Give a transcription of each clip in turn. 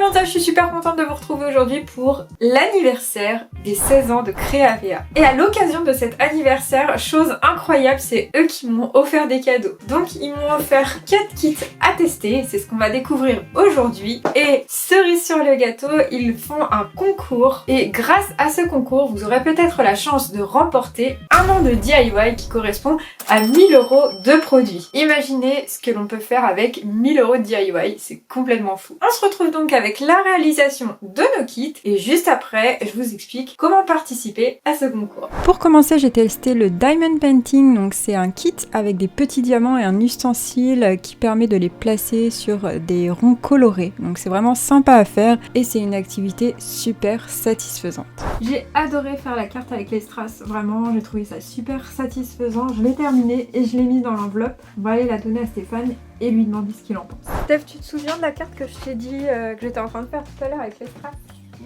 comment ça, je suis super contente de vous retrouver aujourd'hui pour l'anniversaire des 16 ans de Créavea. Et à l'occasion de cet anniversaire, chose incroyable, c'est eux qui m'ont offert des cadeaux. Donc ils m'ont offert 4 kits à tester, c'est ce qu'on va découvrir aujourd'hui. Et cerise sur le gâteau, ils font un concours. Et grâce à ce concours, vous aurez peut-être la chance de remporter un an de DIY qui correspond à 1000 € de produits. Imaginez ce que l'on peut faire avec 1000 € de DIY, c'est complètement fou. On se retrouve donc avec la réalisation de nos kits et juste après, je vous explique comment participer à ce concours. Pour commencer, j'ai testé le Diamond Painting, donc c'est un kit avec des petits diamants et un ustensile qui permet de les placer sur des ronds colorés. Donc c'est vraiment sympa à faire et c'est une activité super satisfaisante. J'ai adoré faire la carte avec les strass, vraiment j'ai trouvé ça super satisfaisant. Je l'ai terminé et je l'ai mis dans l'enveloppe. On va aller la donner à Stéphane et lui demander ce qu'il en pense. Steph, tu te souviens de la carte que je t'ai dit que j'étais en train de faire tout à l'heure avec les strass?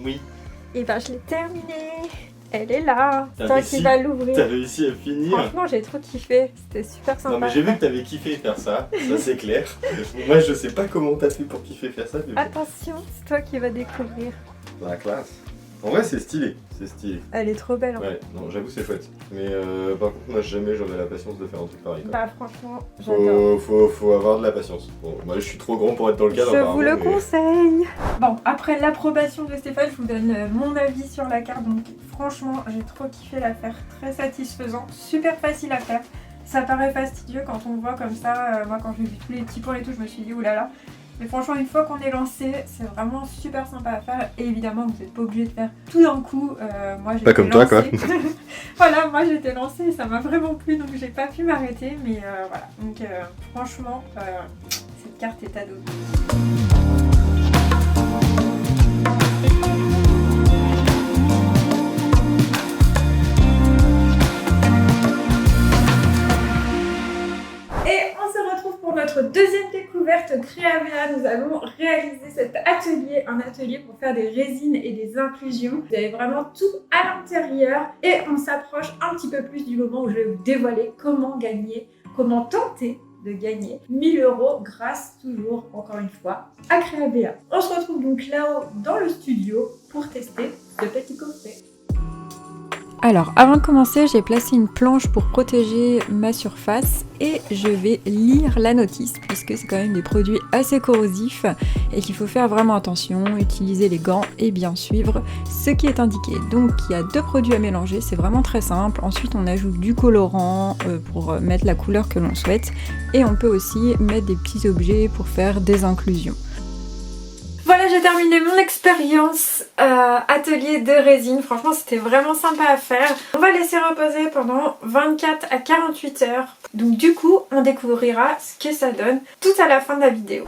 Oui. Et ben je l'ai terminée. Elle est là. C'est toi qui vas l'ouvrir. T'as réussi à finir. Franchement, j'ai trop kiffé. C'était super sympa. Non mais j'ai vu que t'avais kiffé faire ça c'est clair. Moi je sais pas comment t'as fait pour kiffer faire ça. Mais attention, c'est toi qui vas découvrir. La classe. En vrai c'est stylé, c'est stylé. Elle est trop belle. Ouais, non j'avoue c'est chouette. Mais par contre moi jamais j'aurais la patience de faire un truc pareil. Bah franchement, j'adore. Faut avoir de la patience. Bon, moi je suis trop grand pour être dans le cadre. Je vous le conseille. Bon, après l'approbation de Stéphane, je vous donne mon avis sur la carte. Donc franchement, j'ai trop kiffé la faire. Très satisfaisant, super facile à faire. Ça paraît fastidieux quand on voit comme ça. Moi quand j'ai vu tous les petits points et tout, je me suis dit oulala. Mais franchement, une fois qu'on est lancé, c'est vraiment super sympa à faire. Et évidemment, vous n'êtes pas obligé de faire tout d'un coup. Moi, pas comme toi, quoi. Voilà, moi j'étais lancée et ça m'a vraiment plu, donc j'ai pas pu m'arrêter. Mais voilà, donc franchement, cette carte est à donner. Notre deuxième découverte Créavea, nous allons réaliser cet atelier, un atelier pour faire des résines et des inclusions. Vous avez vraiment tout à l'intérieur et on s'approche un petit peu plus du moment où je vais vous dévoiler comment gagner, comment tenter de gagner 1000 € grâce toujours, encore une fois, à Créavea. On se retrouve donc là-haut dans le studio pour tester ce petit coffret. Alors, avant de commencer, j'ai placé une planche pour protéger ma surface et je vais lire la notice puisque c'est quand même des produits assez corrosifs et qu'il faut faire vraiment attention, utiliser les gants et bien suivre ce qui est indiqué. Donc, il y a 2 produits à mélanger, c'est vraiment très simple. Ensuite, on ajoute du colorant pour mettre la couleur que l'on souhaite et on peut aussi mettre des petits objets pour faire des inclusions. Voilà, j'ai terminé mon expérience atelier de résine. Franchement, c'était vraiment sympa à faire. On va laisser reposer pendant 24 à 48 heures. Donc du coup, on découvrira ce que ça donne tout à la fin de la vidéo.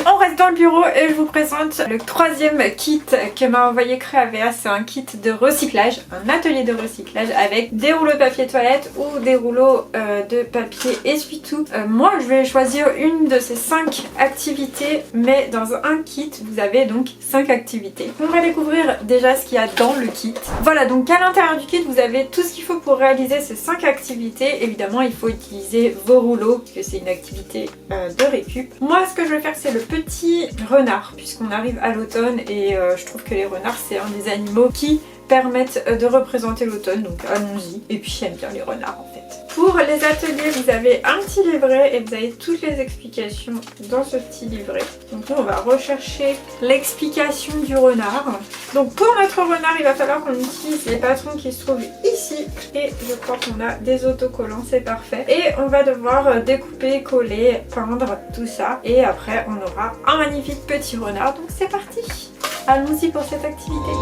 On reste dans le bureau et je vous présente le 3e kit que m'a envoyé Créavea. C'est un kit de recyclage, un atelier de recyclage avec des rouleaux de papier toilette ou des rouleaux de papier essuie-tout. Moi, je vais choisir une de ces 5 activités, mais dans un kit, vous avez donc 5 activités. On va découvrir déjà ce qu'il y a dans le kit. Voilà, donc à l'intérieur du kit, vous avez tout ce qu'il faut pour réaliser ces 5 activités. Évidemment, il faut utiliser vos rouleaux, puisque c'est une activité de récup. Moi, ce que je vais faire, c'est le petit renard, puisqu'on arrive à l'automne et je trouve que les renards, c'est un des animaux qui permettent de représenter l'automne, donc allons-y. Et puis j'aime bien les renards en fait. Pour les ateliers, vous avez un petit livret et vous avez toutes les explications dans ce petit livret. Donc nous on va rechercher l'explication du renard. Donc pour notre renard, il va falloir qu'on utilise les patrons qui se trouvent ici. Et je crois qu'on a des autocollants, c'est parfait. Et on va devoir découper, coller, peindre, tout ça. Et après on aura un magnifique petit renard. Donc c'est parti! Allons-y pour cette activité.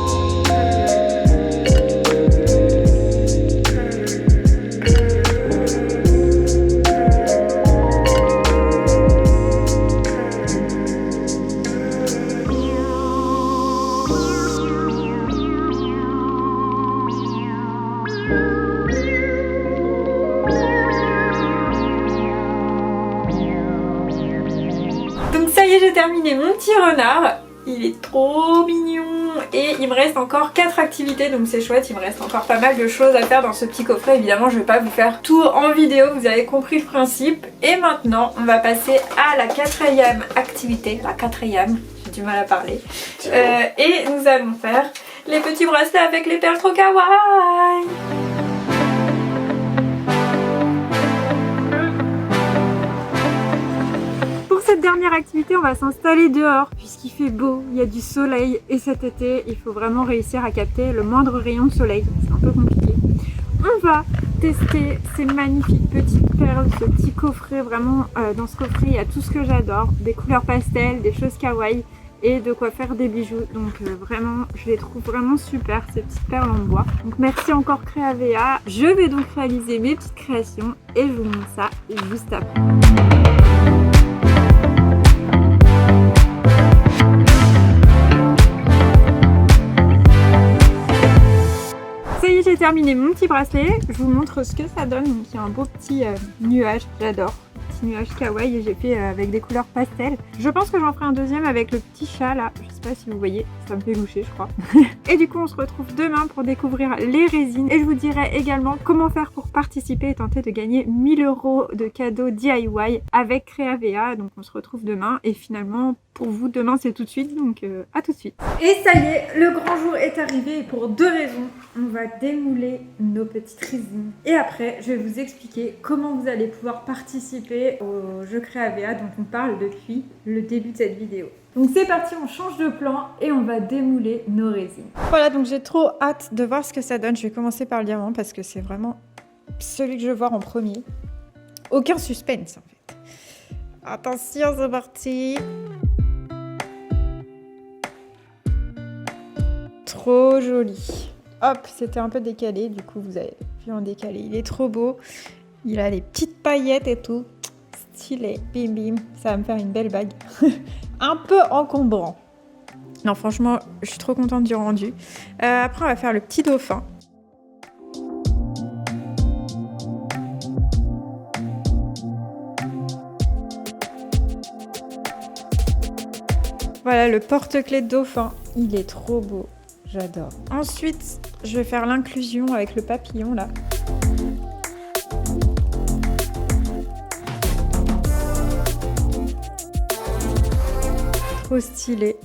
Donc ça y est, j'ai terminé mon petit renard. Il est trop mignon et il me reste encore 4 activités, donc c'est chouette, il me reste encore pas mal de choses à faire dans ce petit coffret. Évidemment, je vais pas vous faire tout en vidéo, vous avez compris le principe. Et maintenant, on va passer à la 4e activité, la 4e, du mal à parler. Et nous allons faire les petits bracelets avec les perles trop kawaii. Pour cette dernière activité, on va s'installer dehors puisqu'il fait beau, il y a du soleil et cet été, il faut vraiment réussir à capter le moindre rayon de soleil. C'est un peu compliqué. On va tester ces magnifiques petites perles, ce petit coffret. Vraiment, dans ce coffret, il y a tout ce que j'adore. Des couleurs pastel, des choses kawaii et de quoi faire des bijoux. Donc vraiment, je les trouve vraiment super, ces petites perles en bois. Donc merci encore Créavea. Je vais donc réaliser mes petites créations et je vous montre ça juste après. Ça y est, j'ai terminé mon petit bracelet. Je vous montre ce que ça donne. Donc il y a un beau petit nuage, j'adore. Petit nuage kawaii et j'ai fait avec des couleurs pastel. Je pense que j'en ferai un deuxième avec le petit chat là. Je sais pas si vous voyez, ça me fait loucher je crois. Et du coup on se retrouve demain pour découvrir les résines. Et je vous dirai également comment faire pour participer et tenter de gagner 1000 € de cadeaux DIY avec Créavea. Donc on se retrouve demain et finalement pour vous demain c'est tout de suite, donc à tout de suite. Et ça y est, le grand jour est arrivé et pour deux raisons. On va démouler nos petites résines et après je vais vous expliquer comment vous allez pouvoir participer au jeu Créavea dont on parle depuis le début de cette vidéo. Donc c'est parti, on change de plan et on va démouler nos résines. Voilà, donc j'ai trop hâte de voir ce que ça donne. Je vais commencer par le diamant parce que c'est vraiment celui que je veux voir en premier. Aucun suspense en fait. Attention, c'est parti. Trop joli. Hop, c'était un peu décalé, du coup vous avez vu en décalé. Il est trop beau. Il a les petites paillettes et tout. Stylé. Bim bim. Ça va me faire une belle bague. Un peu encombrant. Non, franchement, je suis trop contente du rendu. Après, on va faire le petit dauphin. Voilà, le porte-clés de dauphin. Il est trop beau. J'adore. Ensuite, je vais faire l'inclusion avec le papillon, là. Trop stylé.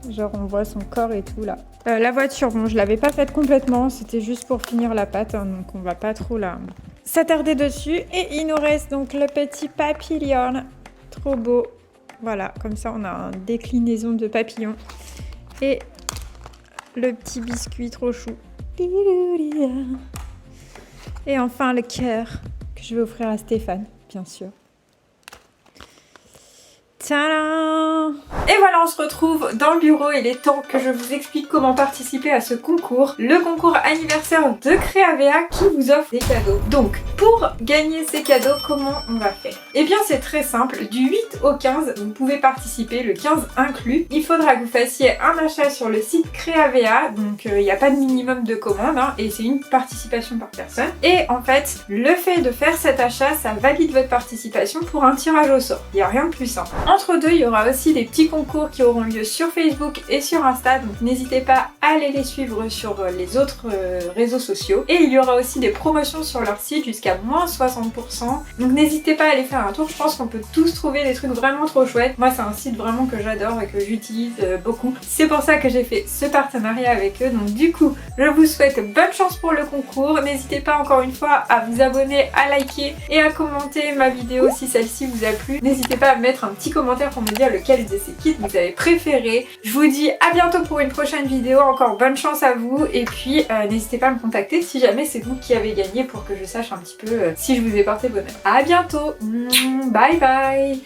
Genre, on voit son corps et tout, là. La voiture, bon, je l'avais pas faite complètement. C'était juste pour finir la pâte, hein, donc on va pas trop là s'attarder dessus. Et il nous reste donc le petit papillon. Trop beau. Voilà, comme ça, on a une déclinaison de papillon. Et le petit biscuit trop chou. Et enfin le cœur que je vais offrir à Stéphane, bien sûr. Tadam! Et voilà, on se retrouve dans le bureau. Il est temps que je vous explique comment participer à ce concours. Le concours anniversaire de Créavea qui vous offre des cadeaux. Donc, pour gagner ces cadeaux, comment on va faire? Eh bien, c'est très simple. Du 8 au 15, vous pouvez participer, le 15 inclus. Il faudra que vous fassiez un achat sur le site Créavea. Donc, il n'y a pas de minimum de commande, hein, et c'est une participation par personne. Et en fait, le fait de faire cet achat, ça valide votre participation pour un tirage au sort. Il n'y a rien de plus simple. Entre deux, il y aura aussi des petits concours qui auront lieu sur Facebook et sur Insta, donc n'hésitez pas à aller les suivre sur les autres réseaux sociaux. Et il y aura aussi des promotions sur leur site jusqu'à moins 60%, donc n'hésitez pas à aller faire un tour. Je pense qu'on peut tous trouver des trucs vraiment trop chouettes. Moi, c'est un site vraiment que j'adore et que j'utilise beaucoup. C'est pour ça que j'ai fait ce partenariat avec eux. Donc du coup, je vous souhaite bonne chance pour le concours. N'hésitez pas encore une fois à vous abonner, à liker et à commenter ma vidéo si celle-ci vous a plu. N'hésitez pas à mettre un petit commentaire pour me dire lequel de ces kits vous avez préféré. Je vous dis à bientôt pour une prochaine vidéo. Encore bonne chance à vous et puis n'hésitez pas à me contacter si jamais c'est vous qui avez gagné pour que je sache un petit peu si je vous ai porté bonheur. À bientôt. Bye bye.